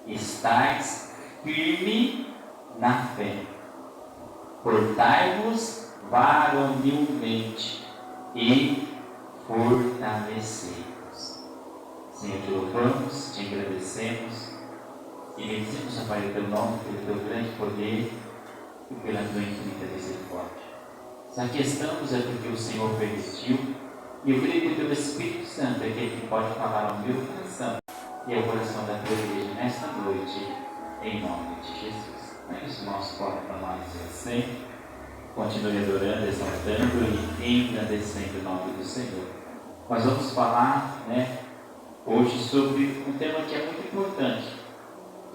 estais firme na fé. Portai-vos varonilmente e fortalecei-vos. Senhor, te louvamos, te agradecemos e bendizemos, ó Pai, o teu nome, pelo teu grande poder e pela tua infinita misericórdia. Se aqui estamos é porque o Senhor permitiu, e eu creio que o teu Espírito Santo é aquele que pode falar ao meu coração e ao coração da tua igreja nesta noite, em nome de Jesus. Mas os irmãos podem falar assim, continue adorando, exaltando e engrandecendo o nome do Senhor. Nós vamos falar, hoje sobre um tema que é muito importante.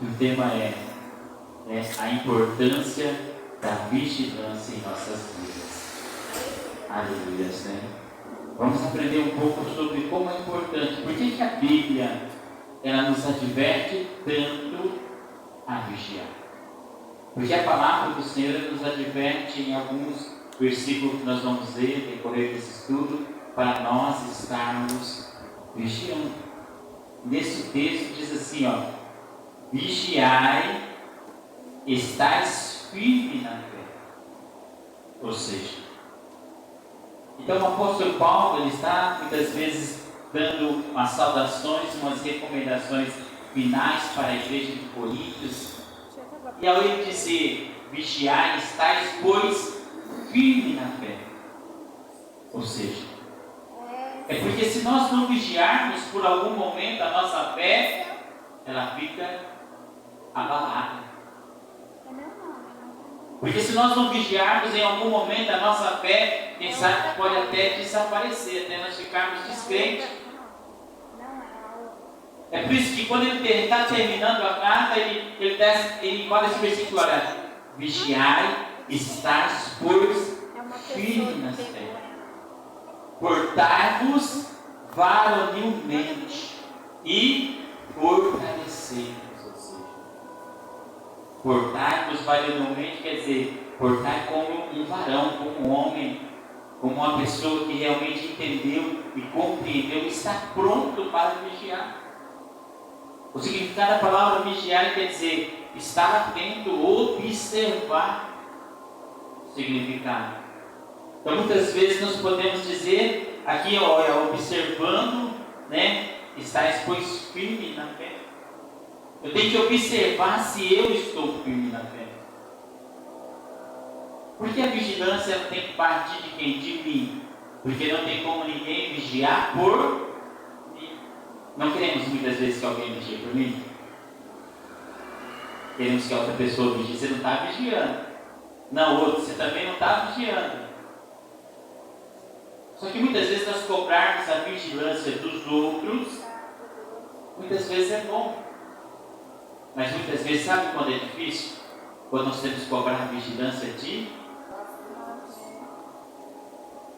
O tema é a importância da vigilância em nossas vidas. Aleluia, Senhor. Vamos aprender um pouco sobre como é importante. Por que a Bíblia ela nos adverte tanto a vigiar? Porque a palavra do Senhor nos adverte em alguns versículos que nós vamos ler no decorrer desse estudo, para nós estarmos vigiando. Nesse texto diz assim, vigiai, estais firme na fé. Ou seja, então o apóstolo Paulo ele está muitas vezes dando umas saudações, umas recomendações finais para a igreja de Coríntios. E ao ele dizer, vigiai, estais, pois, firme na fé. Ou seja, é porque se nós não vigiarmos por algum momento a nossa fé, ela fica abalada. Porque se nós não vigiarmos em algum momento a nossa fé, quem sabe pode até desaparecer, até nós ficarmos descrentes. É por isso que quando ele está terminando a carta, ele fala esse versículo, olha, vigiai, estais, pois, firmes na fé. Portai-vos varonilmente e fortalecei-vos. Ou seja, portai-vos varonilmente quer dizer, portai como um varão, como um homem, como uma pessoa que realmente entendeu e compreendeu, está pronto para vigiar. O significado da palavra vigiar quer dizer estar atento, observar o significado. Então muitas vezes nós podemos dizer aqui, observando, estáis pois firme na fé. Eu tenho que observar se eu estou firme na fé. Porque a vigilância ela tem que partir de quem? De mim. Porque não tem como ninguém vigiar por mim. Não queremos muitas vezes que alguém vigie por mim. Queremos que a outra pessoa vigie. Você não está vigiando. Não, outro, você também não está vigiando. Só que muitas vezes nós cobrarmos a vigilância dos outros, muitas vezes é bom. Mas muitas vezes, sabe quando é difícil? Quando nós temos que cobrar a vigilância de...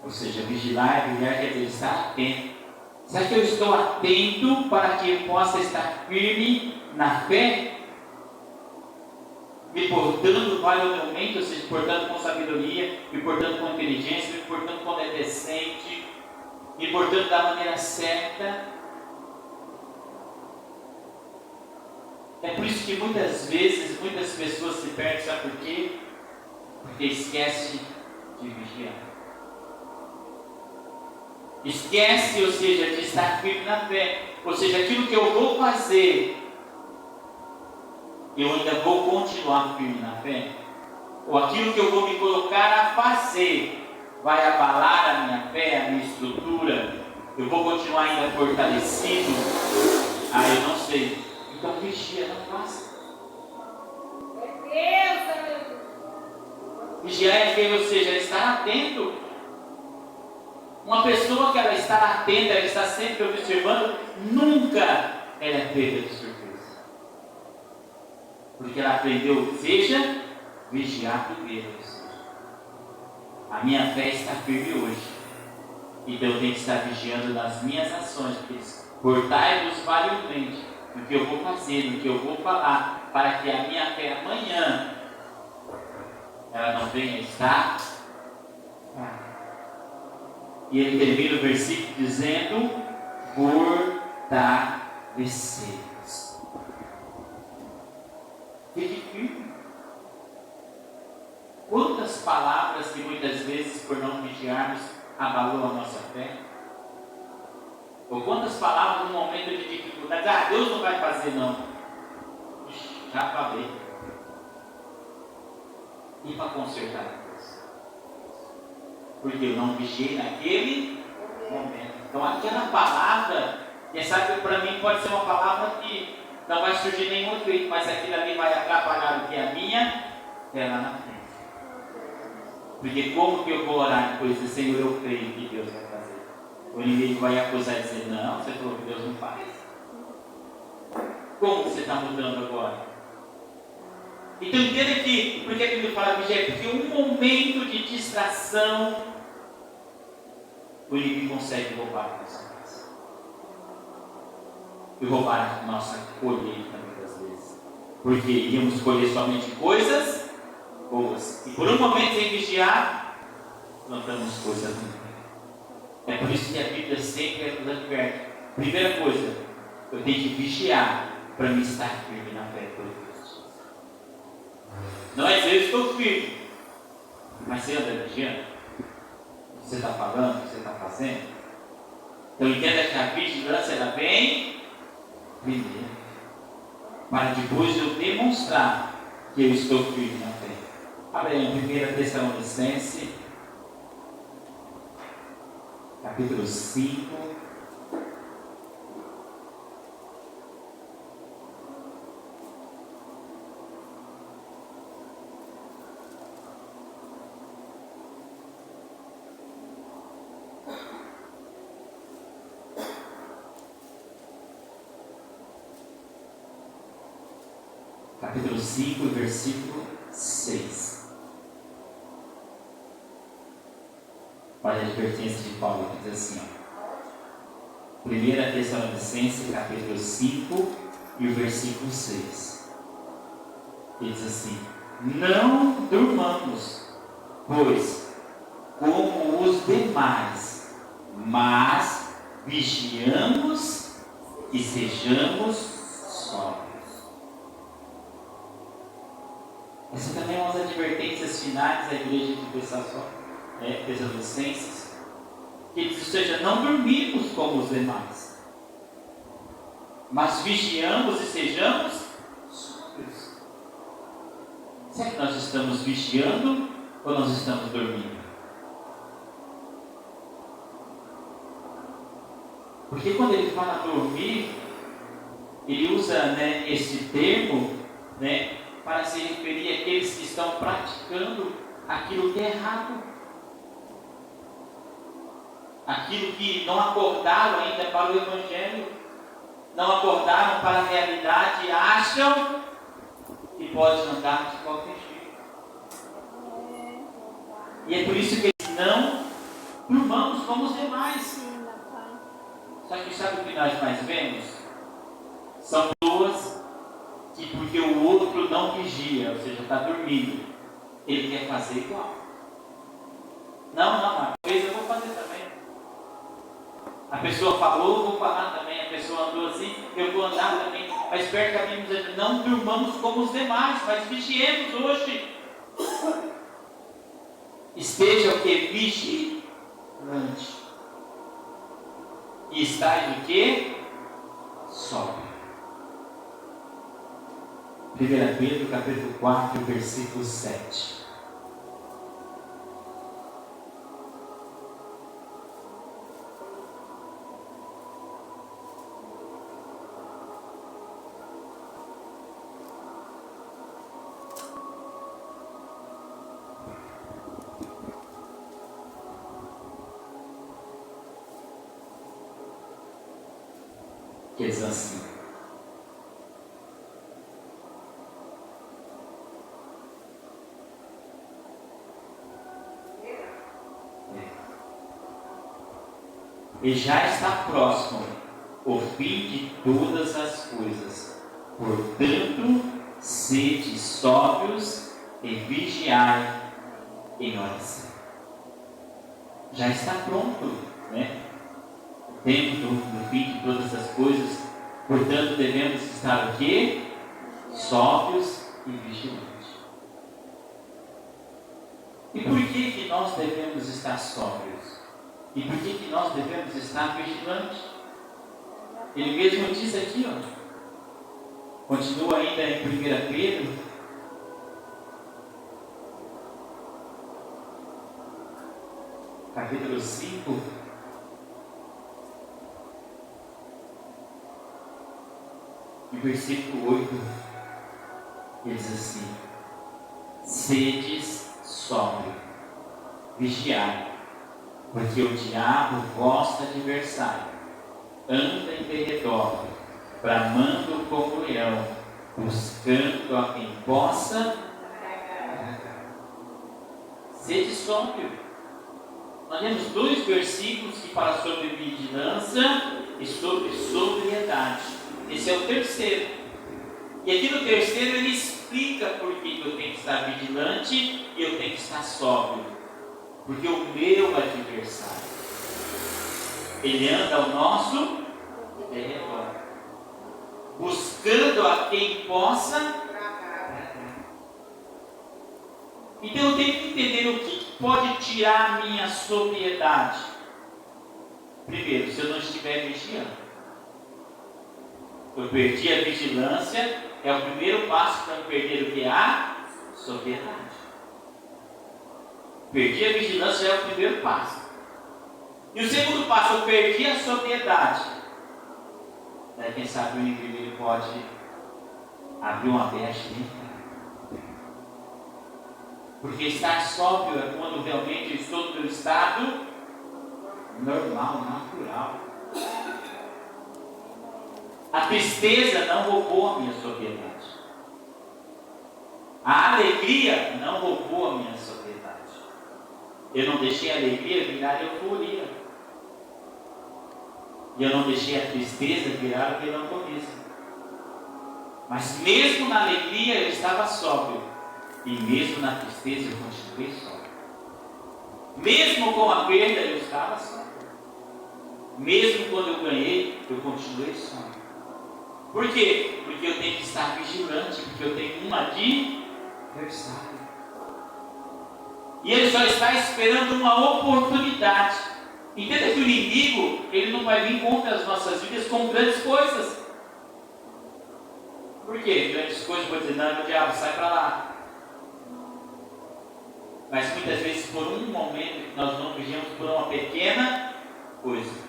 Ou seja, vigiar quer dizer estar atento. Será que eu estou atento para que eu possa estar firme na fé? Me portando varonilmente, ou seja, portando com sabedoria, me portando com inteligência, me portando quando é decente, me portando da maneira certa. É por isso que muitas vezes, muitas pessoas se perdem, sabe por quê? Porque esquece de vigiar. Esquece, ou seja, de estar firme na fé. Ou seja, aquilo que eu vou fazer, eu ainda vou continuar firme na fé? Ou aquilo que eu vou me colocar a fazer vai abalar a minha fé, a minha estrutura? Eu vou continuar ainda fortalecido? Eu não sei. Então vigia, não faça. Vigiar é que, ou seja, estar atento. Uma pessoa que ela está atenta, ela está sempre observando, nunca ela é pega de surpresa. Porque ela aprendeu, seja vigiar primeiro. A minha fé está firme hoje. Então eu tenho que estar vigiando nas minhas ações. Portai-vos varonilmente no que eu vou fazer, no que eu vou falar, para que a minha fé amanhã ela não venha estar. E ele termina o versículo dizendo: fortalecei-vos. Fique firme. Quantas palavras que muitas vezes, por não vigiarmos, abalou a nossa fé? Ou quantas palavras no momento de dificuldade, Deus não vai fazer não. Já falei. E para consertar a coisa? Porque eu não vigiei naquele momento. Então aquela palavra, quem sabe para mim pode ser uma palavra que não vai surgir nenhum efeito, mas aquilo ali vai atrapalhar o que é a minha é lá na frente. Porque como que eu vou orar depois de Senhor, eu creio que Deus vai fazer? O inimigo vai acusar e dizer, não, você falou que Deus não faz. Como você está mudando agora? Então entenda que, por que ele fala vigiar? Porque um momento de distração, o inimigo consegue roubar a nossa casa. E roubar a nossa colheita muitas vezes. Porque iríamos colher somente coisas boas. E por um momento sem vigiar, plantamos coisas ruins. É por isso que a Bíblia sempre nos adverte. Primeira coisa, eu tenho que vigiar para me estar firme na fé por Cristo. Não é dizer eu estou firme, mas você anda vigiando? O que você está falando, o que você está fazendo? Então entenda que a vigilância ela vem primeiro, para depois eu demonstrar que eu estou firme na fé. Abre aí em 1 Tessalonicenses, capítulo 5. Capítulo 5, versículo 6. Olha a advertência de Paulo, que diz assim, ó. 1 Tessalonicenses, capítulo 5, e o versículo 6. Ele diz assim, não durmamos, pois, como os demais, mas vigiamos e sejamos sóbrios. Essa também é uma das advertências finais da igreja de Tessalonicenses, que diz, ou seja, não dormimos como os demais, mas vigiamos e sejamos sóbrios. Será que nós estamos vigiando ou nós estamos dormindo? Porque quando ele fala dormir, ele usa esse termo para se referir àqueles que estão praticando aquilo que é errado. Aquilo que não acordaram ainda para o Evangelho, não acordaram para a realidade e acham que pode andar de qualquer jeito. E é por isso que não durmamos como os demais. Só que sabe o que nós mais vemos? São pessoas que, porque o outro não vigia, ou seja, está dormindo, ele quer fazer igual. Não, talvez eu vou fazer também. A pessoa falou, eu vou falar também. A pessoa andou assim, eu vou andar também. Mas perto da Bíblia diz, não durmamos como os demais, mas vigiemos hoje. Esteja o que? Vigilante. E estáis o que? Sóbrio. 1 Pedro, capítulo 4, versículo 7. Que diz assim: e já está próximo o fim de todas as coisas. Portanto, sede sóbrios e vigiai em oração. Já está pronto, O tempo do fim de todas as coisas. Portanto, devemos estar o quê? Sóbrios e vigilante. E por que nós devemos estar sóbrios? E por que nós devemos estar vigilantes? Ele mesmo diz aqui, continua ainda em 1 Pedro, capítulo 5, e versículo 8, ele diz assim: sedes sóbrio, vigiai, porque o diabo, vosso adversário, anda em derredor, bramando como leão, buscando a quem possa tragar. Sede sóbrio. Nós temos 2 versículos que falam sobre vigilância e sobre sobriedade. Esse é o terceiro. E aqui no terceiro ele explica por que eu tenho que estar vigilante e eu tenho que estar sóbrio. Porque o meu adversário, ele anda ao nosso derredor, buscando a quem possa tragar. Então eu tenho que entender o que pode tirar a minha sobriedade. Primeiro, se eu não estiver vigiando. Eu perdi a vigilância, é o primeiro passo para eu perder o que? A sobriedade. Perdi a vigilância, é o primeiro passo. E o segundo passo, eu perdi a sobriedade. Daí quem sabe o inimigo ele pode abrir uma brecha, né? Porque estar sóbrio é quando realmente eu estou no meu estado normal, natural. A tristeza não roubou a minha sobriedade. A alegria não roubou a minha sobriedade. Eu não deixei a alegria virar euforia. E eu não deixei a tristeza virar melancolismo. Mas mesmo na alegria eu estava sóbrio. E mesmo na tristeza eu continuei sóbrio. Mesmo com a perda eu estava sóbrio. Mesmo quando eu ganhei, eu continuei sóbrio. Por quê? Porque eu tenho que estar vigilante, porque eu tenho um adversário. E ele só está esperando uma oportunidade. Entenda que o inimigo, ele não vai vir contra as nossas vidas com grandes coisas. Por quê? Grandes coisas, vou dizer, não, diabo, sai para lá. Mas muitas vezes, por um momento que nós não vigiamos, por uma pequena coisa,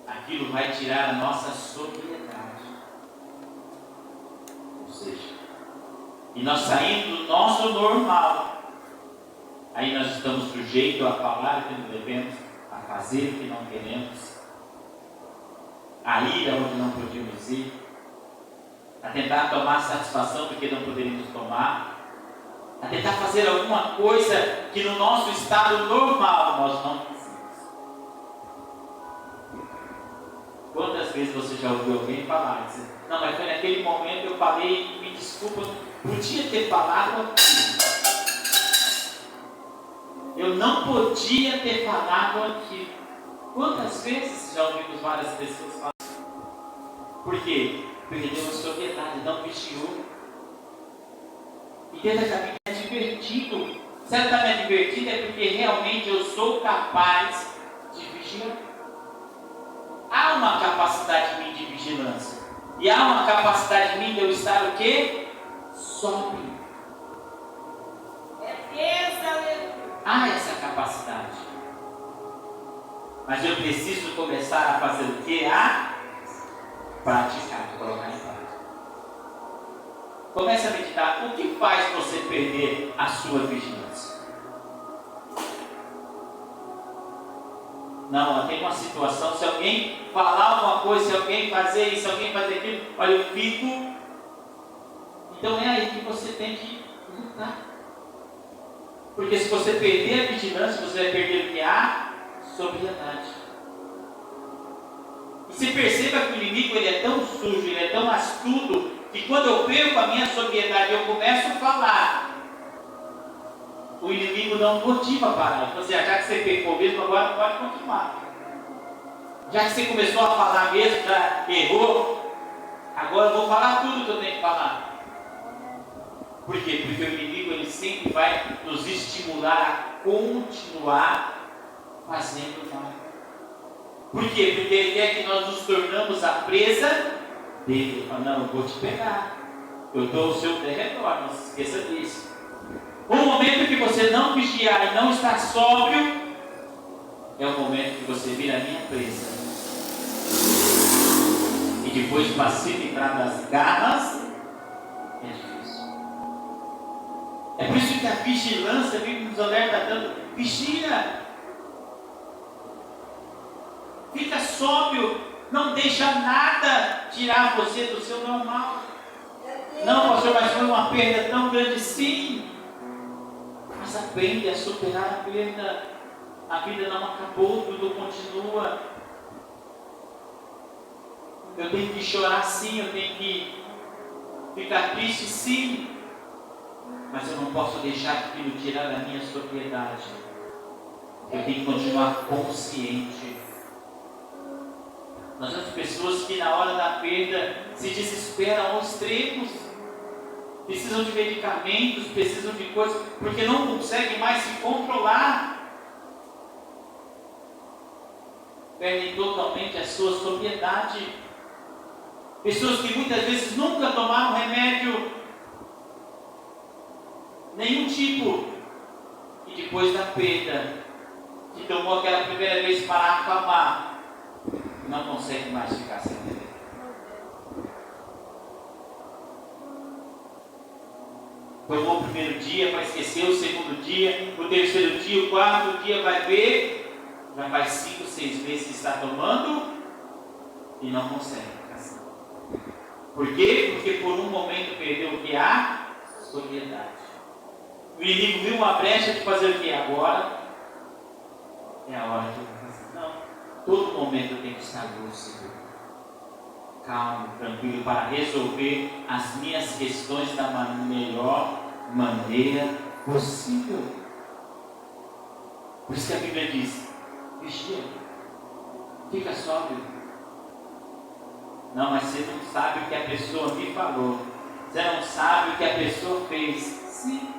aquilo vai tirar a nossa sobriedade. Ou seja, e nós saindo do nosso normal, aí nós estamos sujeitos a falar o que não devemos, a fazer o que não queremos, a ir aonde não podíamos ir, a tentar tomar satisfação do que não poderíamos tomar, a tentar fazer alguma coisa que no nosso estado normal nós não fizemos. Quantas vezes você já ouviu alguém falar, dizer, não, mas foi naquele momento eu falei, me desculpa, podia ter falado aquilo. Eu não podia ter falado aquilo. Quantas vezes já ouvimos várias pessoas falar? Por quê? Perdeu a sobriedade, não vigiou. E dentro da vida é divertido. Certamente divertido é porque realmente eu sou capaz de vigiar. Há uma capacidade em mim de vigilância. E há uma capacidade em mim de eu estar o quê? Sóbrio. Há essa capacidade. Mas eu preciso começar a fazer o quê? A praticar, colocar em prática. Comece a meditar. O que faz você perder a sua vigilância? Não, tem uma situação, se alguém falar alguma coisa, se alguém fazer isso, se alguém fazer aquilo, olha, eu fico. Então é aí que você tem que lutar. Porque se você perder a vigilância, você vai perder o que há? Sobriedade. E se perceba que o inimigo ele é tão sujo, ele é tão astuto, que quando eu perco a minha sobriedade, eu começo a falar, o inimigo não motiva a parar. Você já que você pecou mesmo, agora pode continuar. Já que você começou a falar mesmo, já errou, agora eu vou falar tudo que eu tenho que falar. Por quê? Porque o inimigo ele sempre vai nos estimular a continuar fazendo mal. Por quê? Porque ele quer que nós nos tornamos a presa dele. Ele fala, não, eu vou te pegar. Eu estou ao seu derredor, não se esqueça disso. O momento que você não vigiar e não estar sóbrio, é o momento que você vira a minha presa. E depois para se livrar das garras, é difícil. É por isso que a vigilância, a Bíblia nos alerta tanto, vigia. Fica sóbrio, não deixa nada tirar você do seu normal. Não, pastor, mas foi uma perda tão grande, sim. Mas aprende a superar a perda. A vida não acabou, tudo continua. Eu tenho que chorar, sim. Eu tenho que ficar triste, sim. Mas eu não posso deixar aquilo tirar da minha sobriedade. Eu tenho que continuar consciente. Nós temos pessoas que na hora da perda se desesperam aos extremos. Precisam de medicamentos, precisam de coisas, porque não conseguem mais se controlar. Perdem totalmente a sua sobriedade. Pessoas que muitas vezes nunca tomaram remédio, nenhum tipo, e depois da perda, que tomou aquela primeira vez para acalmar, não consegue mais ficar sem remédio. Tomou o primeiro dia para esquecer, o segundo dia, o terceiro dia, o quarto dia, vai ver, já faz 5, 6 meses que está tomando e não consegue ficar assim. Por quê? Porque por um momento perdeu o que? A sobriedade. O inimigo viu uma brecha de fazer o que? Agora é a hora de eu fazer. Não, todo momento tem que estar lúcido, calmo, tranquilo, para resolver as minhas questões da melhor maneira possível. Por isso que a Bíblia diz: vigia, fica sóbrio. Não, mas você não sabe o que a pessoa me falou, você não sabe o que a pessoa fez. Sim,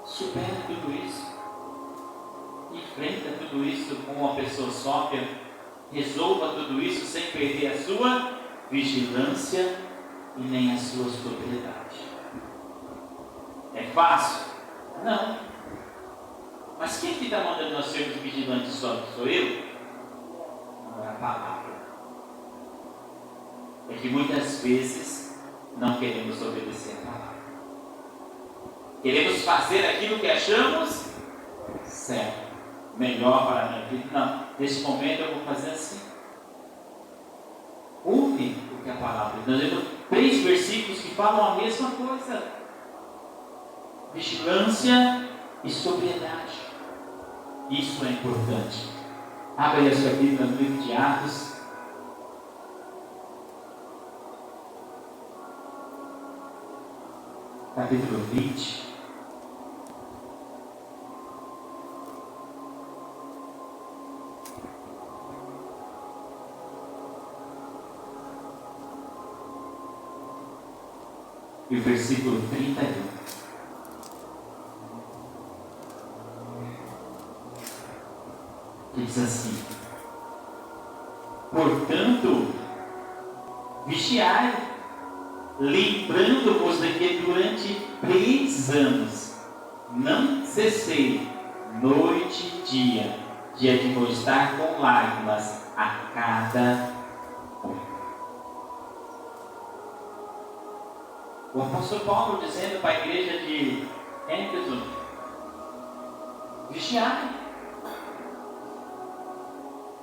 supera tudo isso, enfrenta tudo isso com uma pessoa sóbria, resolva tudo isso sem perder a sua vigilância e nem a sua sobriedade. É fácil? Não. Mas quem que está mandando nós sermos vigilantes e sóbrios? Sou eu? Não é a palavra. É que muitas vezes não queremos obedecer a palavra. Queremos fazer aquilo que achamos certo, melhor para a minha vida. Não, nesse momento eu vou fazer assim. Ouve o que a palavra diz. Nós temos 3 versículos que falam a mesma coisa: vigilância e sobriedade. Isso é importante. Abra aí a sua Bíblia no livro de Atos. Capítulo 20. E o versículo 31. Que diz assim: portanto, vigiai, lembrando-vos de que durante 3 anos não cessei, noite e dia, de admoestar com lágrimas a cada um. O apóstolo Paulo dizendo para a igreja de Éfeso: vigiai.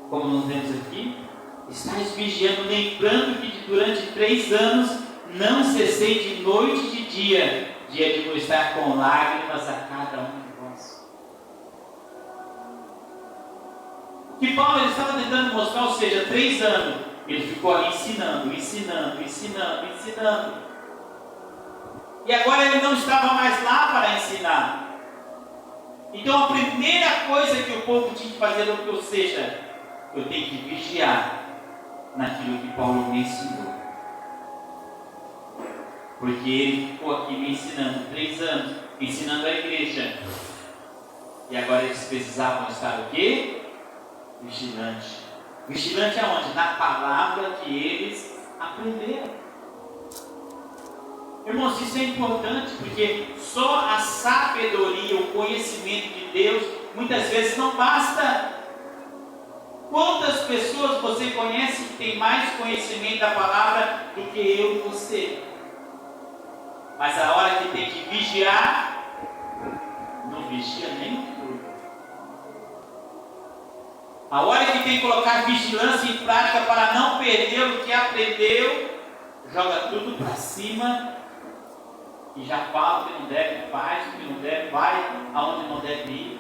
Como nós vemos aqui, estáis vigiando, lembrando que durante 3 anos não cessei de noite e de dia de admoestar com lágrimas a cada um de vós. O que Paulo ele estava tentando mostrar, ou seja, 3 anos, ele ficou ali ensinando. E agora ele não estava mais lá para ensinar. Então a primeira coisa que o povo tinha que fazer, ou seja, eu tenho que vigiar naquilo que Paulo me ensinou. Porque ele ficou aqui me ensinando 3 anos, ensinando a igreja. E agora eles precisavam estar o quê? Vigilante. Vigilante aonde? Na palavra que eles aprenderam. Irmãos, isso é importante, porque só a sabedoria, o conhecimento de Deus, muitas vezes não basta. Quantas pessoas você conhece que tem mais conhecimento da palavra do que eu e você? Mas a hora que tem que vigiar, não vigia nem um pouco. A hora que tem que colocar vigilância em prática para não perder o que aprendeu, joga tudo para cima e já fala o que não deve, faz o que não deve, vai aonde não deve ir.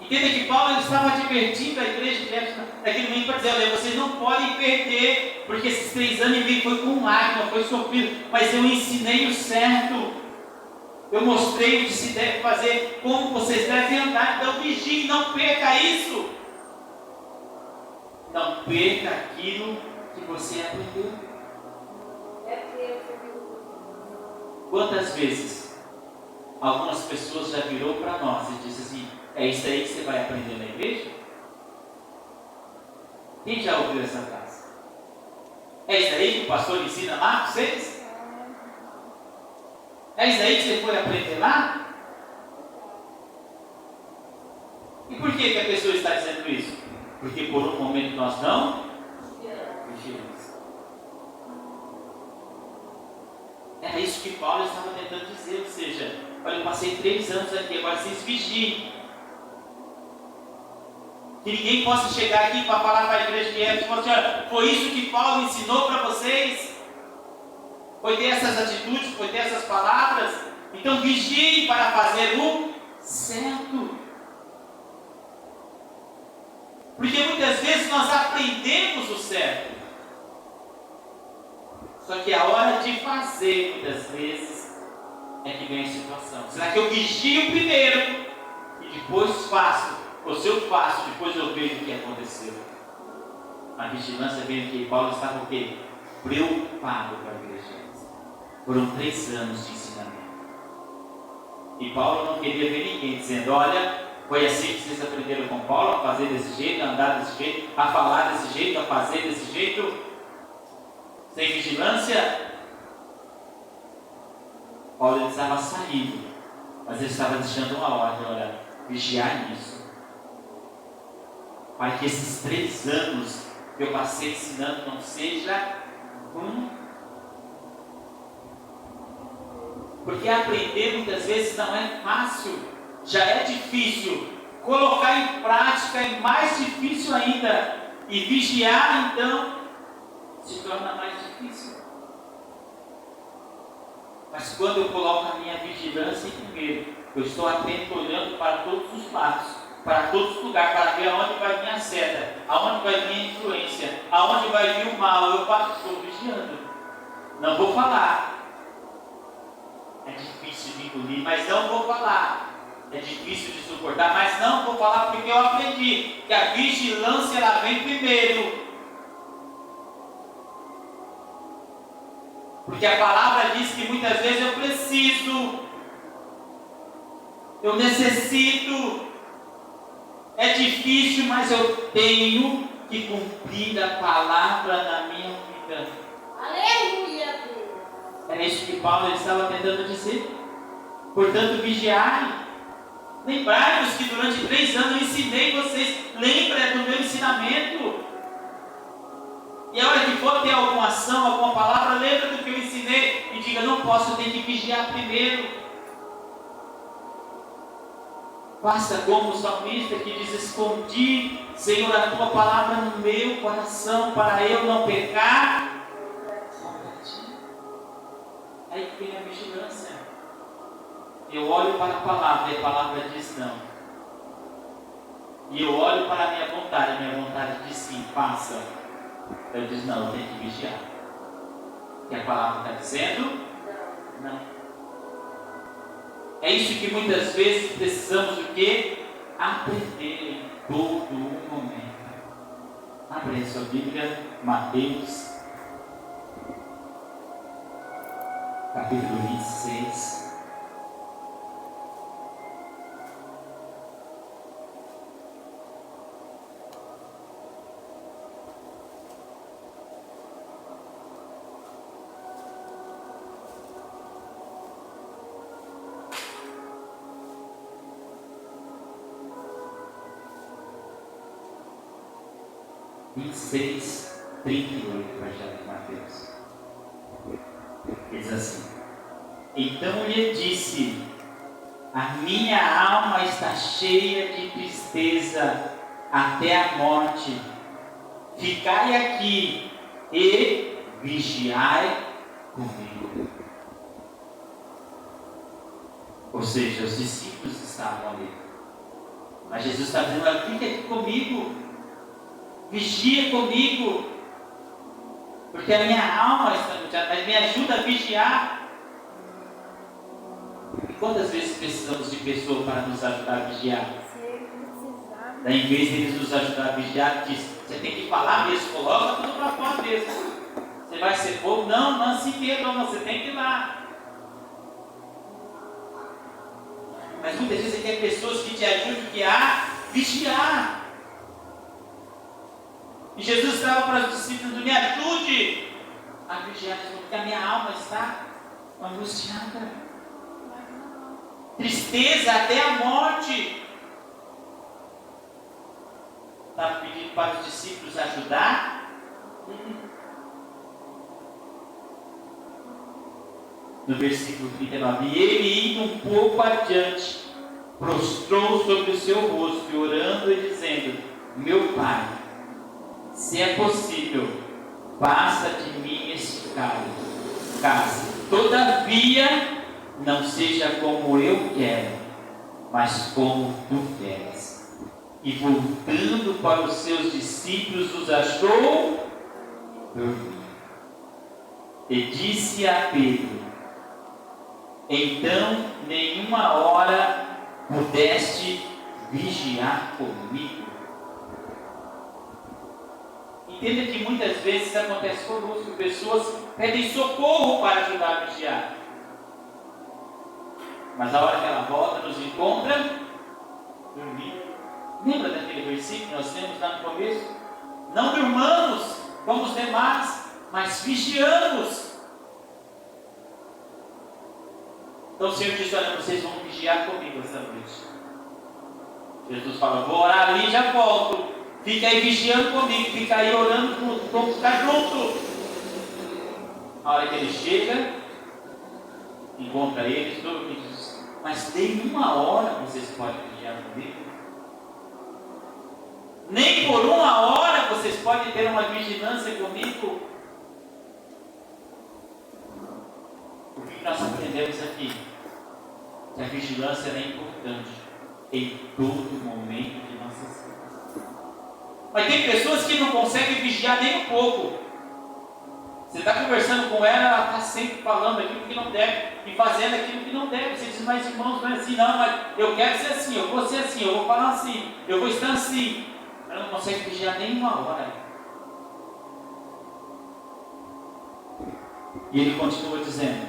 Entenda que Paulo ele estava advertindo a igreja de Éfeso naquele momento para dizer: olha, vocês não podem perder, porque esses 3 anos e meio foi com lágrima, foi sofrido, mas eu ensinei o certo, eu mostrei o que se deve fazer, como vocês devem andar. Então vigie, não perca isso, não perca aquilo que você aprendeu. Quantas vezes algumas pessoas já virou para nós e disse assim: é isso aí que você vai aprender na igreja? Quem já ouviu essa frase? É isso aí que o pastor ensina lá para vocês? É isso aí que você foi aprender lá? E por que a pessoa está dizendo isso? Porque por um momento nós não vigilamos. Era isso que Paulo estava tentando dizer, ou seja, olha, eu passei 3 anos aqui, agora vocês vigiem. Que ninguém possa chegar aqui para falar para a igreja de Éfeso e falar assim: olha, foi isso que Paulo ensinou para vocês? Foi ter essas atitudes, foi ter essas palavras? Então vigiem para fazer o certo. Porque muitas vezes nós aprendemos o certo, só que a hora de fazer, muitas vezes, é que vem a situação. Será que eu vigio primeiro e depois faço? Ou se eu faço, depois eu vejo o que aconteceu? A vigilância vem aqui. Paulo estava o quê? Preocupado com a igreja. Foram 3 anos de ensinamento. E Paulo não queria ver ninguém dizendo: olha, foi assim que vocês aprenderam com Paulo, a fazer desse jeito, a andar desse jeito, a falar desse jeito, a fazer desse jeito, sem vigilância. Paulo ele estava saindo, mas ele estava deixando uma ordem: olha, vigiar nisso, para que esses 3 anos que eu passei ensinando não seja ruim. Porque aprender muitas vezes não é fácil, já é difícil. Colocar em prática é mais difícil ainda. E vigiar então se torna mais difícil. Mas quando eu coloco a minha vigilância em primeiro, eu estou atento, olhando para todos os lados, para todos os lugares, para ver aonde vai minha seta, aonde vai minha influência, aonde vai vir o mal. Eu estou vigiando. Não vou falar. É difícil de engolir, mas não vou falar. É difícil de suportar, mas não vou falar, porque eu aprendi que a vigilância ela vem primeiro. Porque a palavra diz que muitas vezes eu preciso, eu necessito, é difícil, mas eu tenho que cumprir a palavra na minha vida. Aleluia, Deus. É isso que Paulo estava tentando dizer. Portanto, vigiai. Lembrai-vos que durante 3 anos eu ensinei vocês. Lembra do meu ensinamento. E a hora que for ter alguma ação, alguma palavra, lembra do que eu ensinei e diga: não posso, eu tenho que vigiar primeiro. Faça como o salmista que diz: escondi, Senhor, a tua palavra no meu coração, para eu não pecar contra ti. Aí que vem a vigilância. Eu olho para a palavra e a palavra diz não. E eu olho para a minha vontade diz sim, faça. Eu digo: não, eu tenho que vigiar. Que a palavra está dizendo não. É isso que muitas vezes precisamos do quê? Aprender em todo momento. Abra a sua Bíblia, Mateus capítulo 26. (26, 38), Evangelho de Mateus. Diz assim: então lhe disse: a minha alma está cheia de tristeza até a morte. Ficai aqui e vigiai comigo. Ou seja, os discípulos estavam ali, mas Jesus está dizendo: fica aqui comigo, vigia comigo, porque a minha alma está angustiada, mas me ajuda a vigiar. E quantas vezes precisamos de pessoa para nos ajudar a vigiar? Daí, em vez de eles nos ajudar a vigiar, diz: você tem que falar mesmo, coloca tudo para fora mesmo. Você vai ser povo? Não se queira, você tem que ir lá. Mas muitas vezes você quer pessoas que te ajudem a vigiar. E Jesus estava para os discípulos: me ajude a vigiar, porque a minha alma está angustiada. Tristeza até a morte. Estava pedindo para os discípulos ajudar. No versículo 39, e ele, indo um pouco adiante, prostrou sobre o seu rosto, e orando e dizendo: meu Pai, se é possível, passa de mim este cálice. Todavia, não seja como eu quero, mas como tu queres. E voltando para os seus discípulos, os achou dormindo. E disse a Pedro: então nenhuma hora pudeste vigiar comigo? Entenda que muitas vezes acontece conosco, pessoas pedem socorro para ajudar a vigiar, mas a hora que ela volta, nos encontra dormindo. Lembra daquele versículo que nós temos lá no começo? Não durmamos como os demais, mas vigiamos. Então o Senhor disse: olha, vocês vão vigiar comigo esta noite. Jesus fala: vou orar ali e já volto. Fica aí vigiando comigo, fica aí orando junto, vamos ficar juntos. A hora que ele chega, encontra eles dormindo. Mas nem uma hora vocês podem vigiar comigo? Nem por uma hora vocês podem ter uma vigilância comigo? O que nós aprendemos aqui? Que a vigilância é importante em todo momento de nossas vidas. Mas tem pessoas que não conseguem vigiar nem um pouco. Você está conversando com ela está sempre falando aquilo que não deve e fazendo aquilo que não deve. Você diz: mas irmãos, não é assim, não, mas eu quero ser assim, eu vou ser assim, eu vou falar assim, eu vou estar assim. Ela não consegue vigiar nem uma hora. E ele continua dizendo: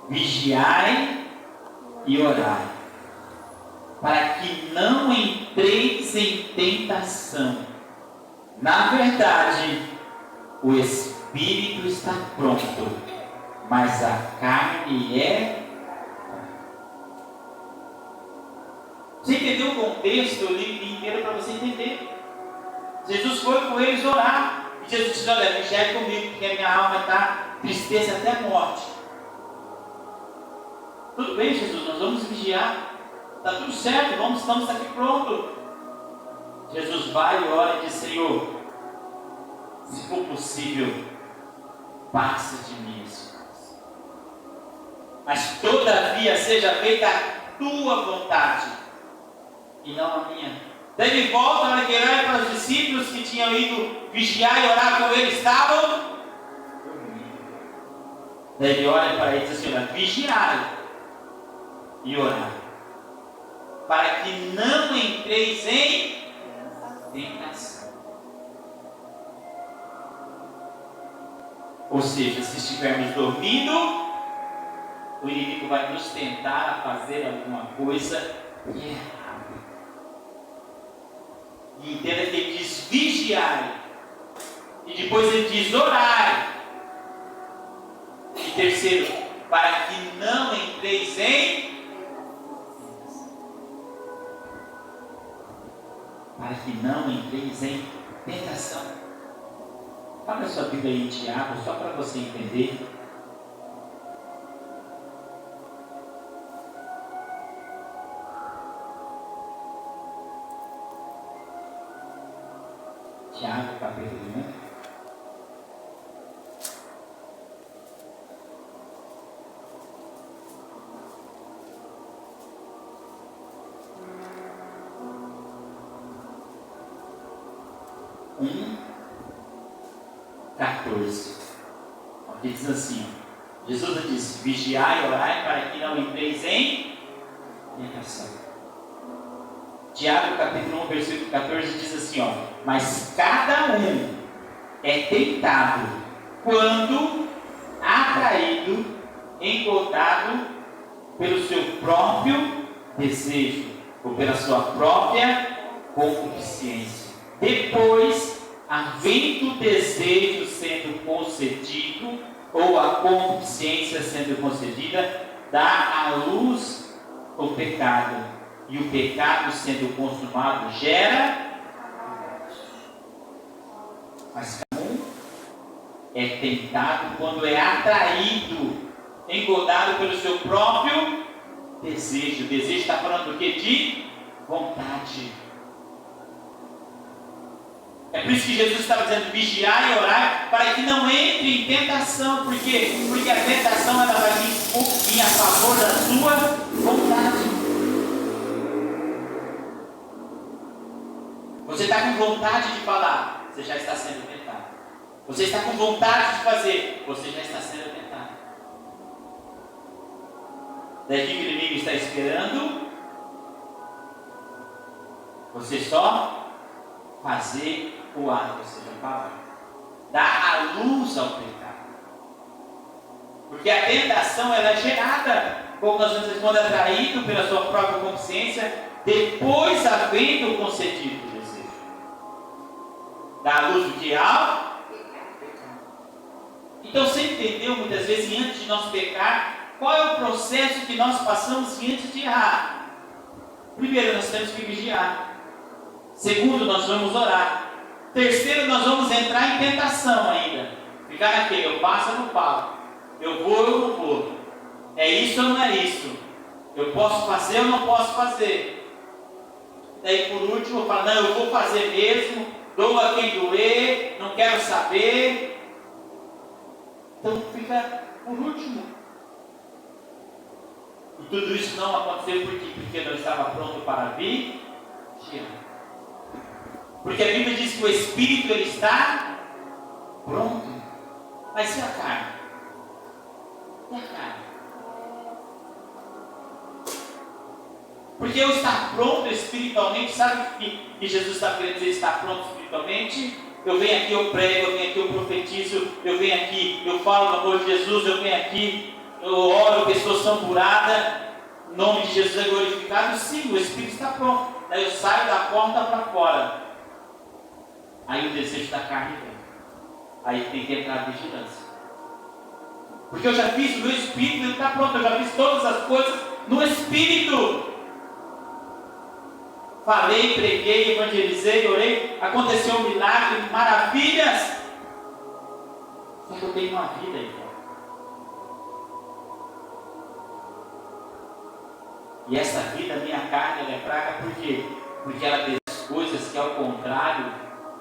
vigiai e orai, para que não entreis em tentação. Na verdade, o espírito está pronto, mas a carne é... Você entendeu o contexto? Eu li inteiro para você entender. Jesus foi com eles orar, e Jesus disse: olha, vigiai comigo, porque a minha alma está tristeza até a morte. Tudo bem, Jesus, nós vamos vigiar, está tudo certo, estamos aqui prontos. Jesus vai e ora e diz: Senhor, se for possível, passa de mim esse cálice, mas todavia seja feita a tua vontade e não a minha. Daí ele volta, na hora que ele olha para os discípulos que tinham ido vigiar e orar com ele, estavam dormindo. Daí ele olha para eles e diz assim: olha, vigiai e orar, para que não entreis em tentação. Ou seja, se estivermos dormindo, o inimigo vai nos tentar a fazer alguma coisa que é errada. E entenda que ele diz vigiar. E depois ele diz orar. E terceiro, para que não entreis em para que não entreis em tentação. Abra sua Bíblia aí em Tiago, só para você entender. Tiago, capítulo 1. Aqui diz assim, Jesus disse, vigiai e orai para que não entreis em tentação. Tiago capítulo 1, versículo 14 diz assim, mas cada um é tentado quando atraído, engodado pelo seu próprio desejo ou pela sua própria concupiscência. Depois, havendo o desejo sendo concedido, ou a concupiscência sendo concedida, dá à luz o pecado. E o pecado sendo consumado gera. Mas cada um é tentado quando é atraído, engodado pelo seu próprio desejo. O desejo está falando do que? De vontade. É por isso que Jesus estava dizendo vigiar e orar para que não entre em tentação. Por quê? Porque a tentação ela vai vir a favor da sua vontade. Você está com vontade de falar, você já está sendo tentado. Você está com vontade de fazer, você já está sendo tentado. Daí que o inimigo está esperando você só fazer o ato, ou seja, falar. Dá a luz ao pecado. Porque a tentação ela é gerada, como nós vamos dizer, quando é atraído pela sua própria consciência, depois havendo concedido o desejo. Dá a luz do que ao pecado. Então você entendeu muitas vezes, antes de nós pecar, qual é o processo que nós passamos antes de errar? Primeiro, nós temos que vigiar. Segundo, nós vamos orar. Terceiro, nós vamos entrar em tentação ainda. Ficar naquele, eu passo ou não passo. Eu vou ou não vou. É isso ou não é isso? Eu posso fazer ou não posso fazer? Daí por último, eu falo, não, eu vou fazer mesmo. Doa quem doer, não quero saber. Então fica por último. E tudo isso não aconteceu porque eu não estava pronto para vir. Porque a Bíblia diz que o Espírito ele está pronto. Mas e a carne? E a carne? Porque eu estar pronto espiritualmente, sabe o que Jesus está querendo dizer estar pronto espiritualmente? Eu venho aqui, eu prego, eu venho aqui, eu profetizo, eu venho aqui, eu falo do amor de Jesus, eu venho aqui, eu oro, pessoas são curadas, o nome de Jesus é glorificado. Sim, o Espírito está pronto. Daí eu saio da porta para fora. Aí o desejo da carne vem. Aí tem que entrar a vigilância. Porque eu já fiz o meu Espírito, ele está pronto. Eu já fiz todas as coisas no Espírito. Falei, preguei, evangelizei, orei. Aconteceu um milagre, maravilhas. Só que eu tenho uma vida aí fora. E essa vida, minha carne, ela é fraca por quê? Porque ela deseja coisas que é ao contrário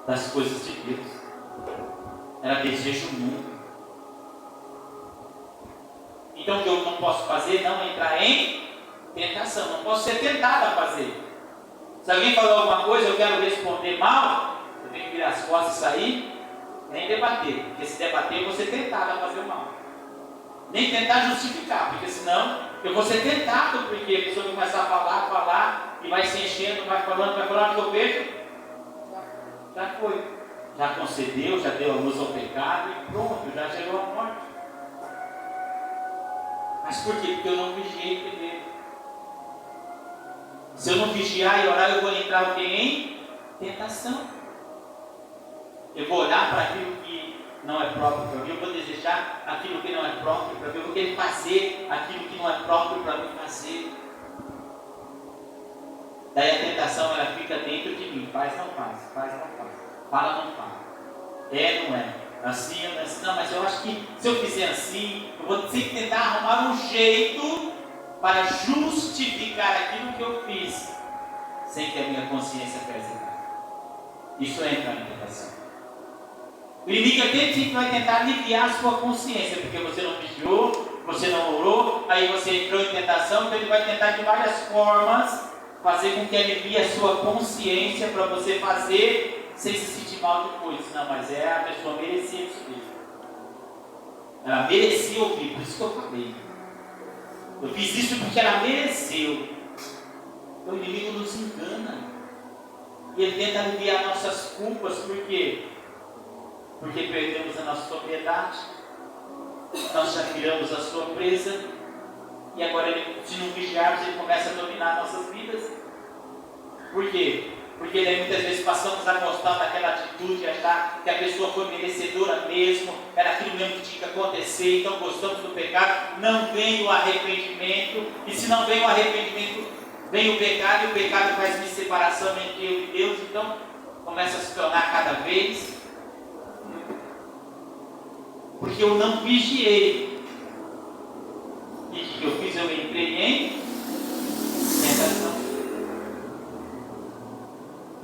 das coisas de Deus. Ela deseja o mundo. Então o que eu não posso fazer? Não entrar em tentação. Não posso ser tentado a fazer. Se alguém falou alguma coisa, eu quero responder mal, eu tenho que virar as costas e sair, nem debater. Porque se debater, eu vou ser tentado a fazer o mal. Nem tentar justificar, porque senão eu vou ser tentado, porque a pessoa vai começar a falar, e vai se enchendo, vai falando, que eu vejo, já foi. já concedeu, já deu a luz ao pecado e pronto, já gerou a morte. Mas por quê? Porque eu não vigiei primeiro. Se eu não vigiar e orar, eu vou entrar o quê? Em tentação. Eu vou olhar para aquilo que não é próprio para mim, eu vou desejar aquilo que não é próprio para mim, eu vou querer fazer aquilo que não é próprio para mim fazer. Daí a tentação ela fica dentro de mim, faz, não faz, faz, não faz, fala, não fala, é, não é, assim, não é assim, não, mas eu acho que se eu fizer assim, eu vou sempre tentar arrumar um jeito para justificar aquilo que eu fiz, sem que a minha consciência pese nada. Isso entra na tentação. O inimigo até sempre vai tentar aliviar a sua consciência, porque você não vigiou, você não orou, aí você entrou em tentação, então ele vai tentar de várias formas fazer com que alivie a sua consciência para você fazer sem se sentir mal depois. Não, mas a pessoa merecia isso mesmo. Ela merecia ouvir, por isso que eu falei. Eu fiz isso porque ela mereceu. Então o inimigo nos engana. E ele tenta aliviar nossas culpas, por quê? Porque perdemos a nossa sobriedade, nós já viramos a sua presa, e agora ele, se não vigiarmos, ele começa a dominar nossas vidas. Por quê? Porque daí muitas vezes passamos a gostar daquela atitude, achar que a pessoa foi merecedora mesmo, era aquilo mesmo que tinha que acontecer, então gostamos do pecado, não vem o arrependimento, e se não vem o arrependimento, vem o pecado, e o pecado faz uma separação entre eu e Deus, então começa a se tornar cada vez. Porque eu não vigiei. E o que eu fiz? Eu entrei em tentação.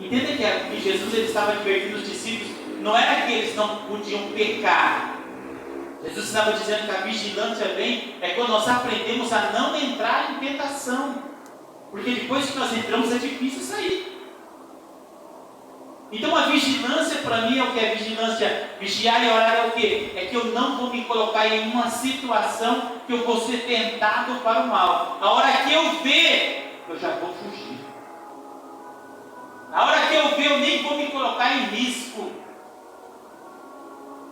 Entenda que Jesus ele estava advertindo os discípulos, não era que eles não podiam pecar. Jesus estava dizendo que a vigilância vem, é quando nós aprendemos a não entrar em tentação. Porque depois que nós entramos é difícil sair. Então a vigilância para mim é o que? A vigilância, vigiar e orar é o que? É que eu não vou me colocar em uma situação que eu vou ser tentado para o mal. A hora que eu ver, eu já vou fugir. A hora que eu ver, eu nem vou me colocar em risco.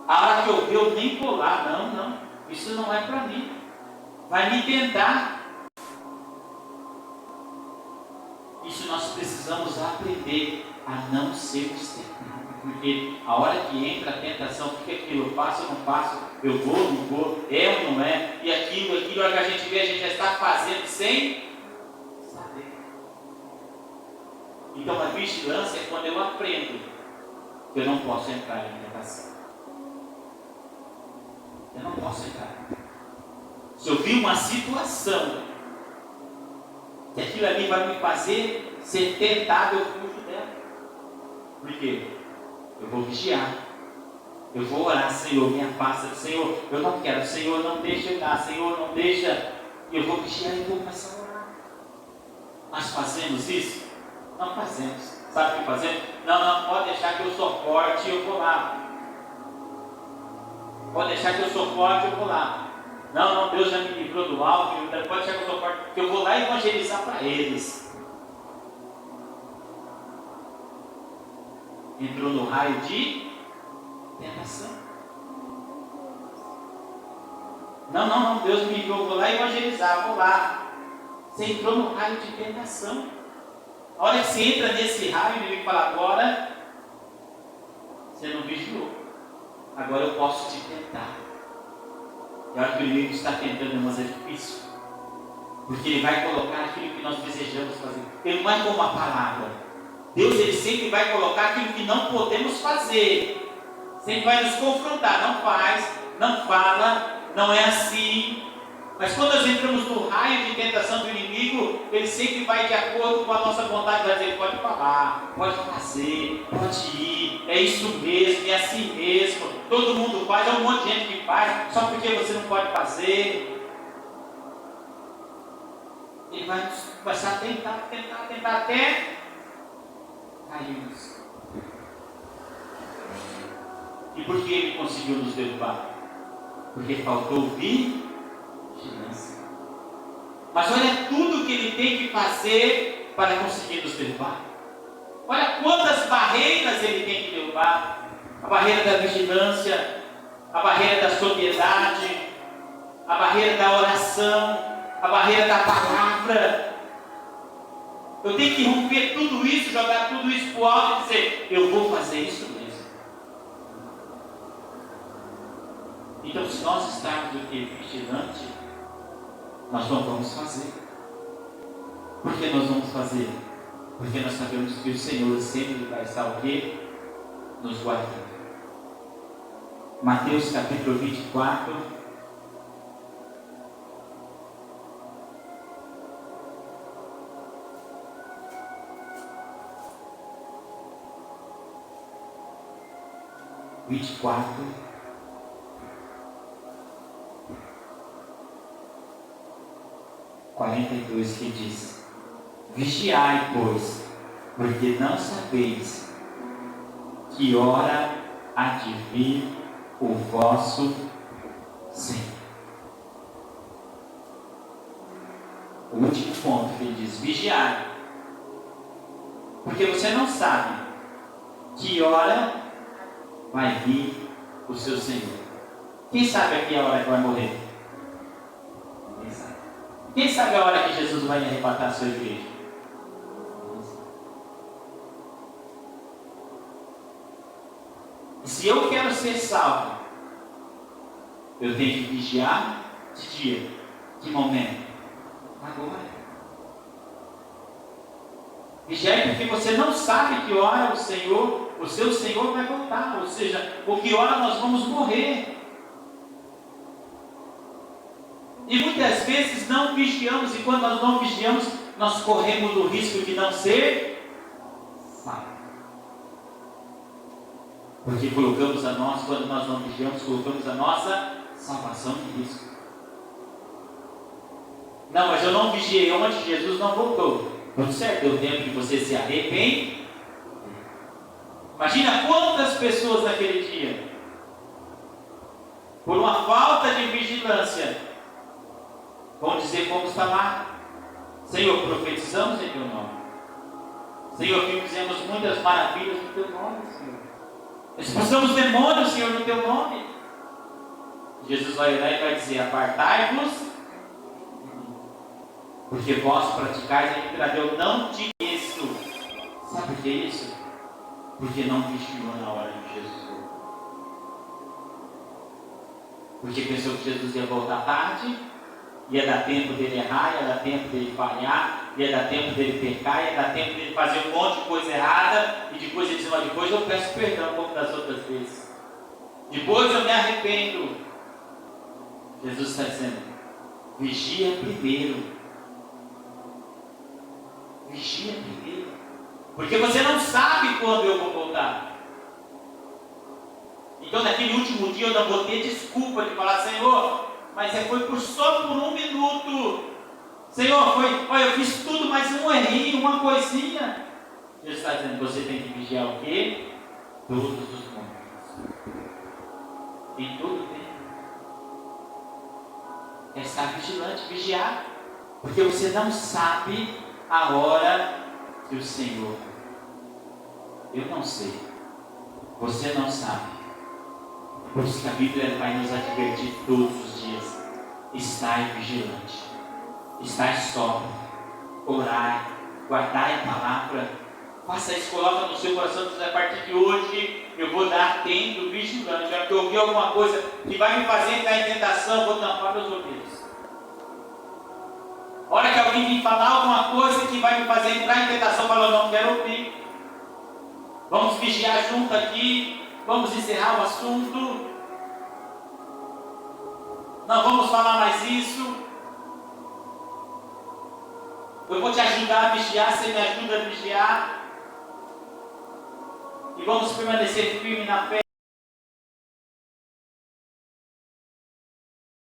A hora que eu ver, eu nem vou lá. Não, isso não é para mim. Vai me tentar. Isso nós precisamos aprender a não sermos tentados, porque a hora que entra a tentação, o que é aquilo? Eu faço ou não faço? Eu vou ou não vou? É ou não é? E aquilo, a hora que a gente vê, a gente já está fazendo sem saber. Então a vigilância é quando eu aprendo que eu não posso entrar em tentação. Eu não posso entrar. Se eu vi uma situação que aquilo ali vai me fazer ser tentado, eu fujo dela. Por quê? Eu vou vigiar. Eu vou orar, Senhor, me afasta. Senhor, eu não quero. Senhor, não deixa eu dar. Senhor, não deixa. E eu vou vigiar e vou começar a orar. Nós fazemos isso? Não fazemos. Sabe o que fazemos? Não, pode deixar que eu sou forte e eu vou lá. Pode deixar que eu sou forte e eu vou lá. Não, Deus já me livrou do mal, pode deixar que eu sou forte, que eu vou lá evangelizar para eles. Entrou no raio de tentação. Não, Deus me livrou, vou lá evangelizar, vou lá. Você entrou no raio de tentação. A hora que você entra nesse raio, ele fala, agora você não vigiou. Agora eu posso te tentar. E a hora que o inimigo está tentando, mas é difícil. Porque ele vai colocar aquilo que nós desejamos fazer. Ele não é como a palavra. Deus ele sempre vai colocar aquilo que não podemos fazer. Sempre vai nos confrontar. Não faz, não fala, não é assim. Mas quando nós entramos no raio de tentação do inimigo, ele sempre vai de acordo com a nossa vontade. Vai dizer, pode falar, pode fazer, pode ir, é isso mesmo, é assim mesmo. Todo mundo faz, é um monte de gente que faz, só porque você não pode fazer. Ele vai começar a tentar até cairmos. E por que ele conseguiu nos derrubar? Porque faltou vigilância. Mas olha tudo que ele tem que fazer para conseguir nos derrubar. Olha quantas barreiras ele tem que derrubar. a barreira da vigilância, a barreira da sobriedade, a barreira da oração, a barreira da palavra. Eu tenho que romper tudo isso, jogar tudo isso para o alto e dizer: eu vou fazer isso mesmo. Então, se nós estarmos vigilantes, nós não vamos fazer. Por que nós vamos fazer? Porque nós sabemos que o Senhor sempre vai estar o quê? Nos guardando. Mateus capítulo 24. Quarenta e dois, que diz: vigiai, pois, porque não sabeis que hora há de vir o vosso Senhor. O último ponto que ele diz: vigiai, porque você não sabe que hora vai vir o seu Senhor. Quem sabe aqui a hora que vai morrer? Ninguém sabe. Quem sabe a hora que Jesus vai arrebatar a sua igreja? Ninguém sabe. E se eu quero ser salvo, eu tenho que vigiar de dia. Que momento? Agora. Vigiar porque você não sabe que hora o seu Senhor vai voltar, ou seja, ou que hora nós vamos morrer. E muitas vezes não vigiamos, e quando nós não vigiamos, nós corremos o risco de não ser salvos. Porque colocamos quando nós não vigiamos, colocamos a nossa salvação em risco. Não, mas eu não vigiei ontem, Jesus não voltou. Tudo certo, deu tempo de você se arrepender. Imagina quantas pessoas naquele dia, por uma falta de vigilância, vão dizer como está lá: Senhor, profetizamos em teu nome. Senhor, fizemos muitas maravilhas no teu nome, Senhor. Expulsamos demônios, Senhor, no teu nome. Jesus vai olhar e vai dizer: apartai-vos, porque vós praticais a iniquidade. Eu não te isso. Sabe por que isso? Porque não vigiou na hora de Jesus. Porque pensou que Jesus ia voltar tarde, ia dar tempo dele errar, ia dar tempo dele falhar, ia dar tempo dele pecar, ia dar tempo dele fazer um monte de coisa errada, e depois ele diz: mas depois eu peço perdão como das outras vezes. Depois eu me arrependo. Jesus está dizendo: vigia primeiro. Vigia primeiro. Porque você não sabe quando eu vou voltar. Então naquele último dia eu não vou ter desculpa de falar: Senhor, mas foi só por um minuto. Senhor, olha, eu fiz tudo, mas um errinho, uma coisinha. Jesus está dizendo: você tem que vigiar o quê? Todos os momentos. Em todo tempo. É estar vigilante, vigiar. Porque você não sabe a hora que o Senhor. Eu não sei. Você não sabe. Por isso que a Bíblia vai nos advertir todos os dias: estai vigilante, estai sóbrio, orai, guardai a palavra. Faça isso, coloca no seu coração, diz: a partir de hoje eu vou dar tempo vigilante. Já que eu ouvi alguma coisa que vai me fazer entrar em tentação, vou tampar meus ouvidos. A hora que alguém vir falar alguma coisa que vai me fazer entrar em tentação, fala: eu não quero ouvir. Vamos vigiar junto aqui. Vamos encerrar o assunto. Não vamos falar mais isso. Eu vou te ajudar a vigiar, você me ajuda a vigiar. E vamos permanecer firme na fé.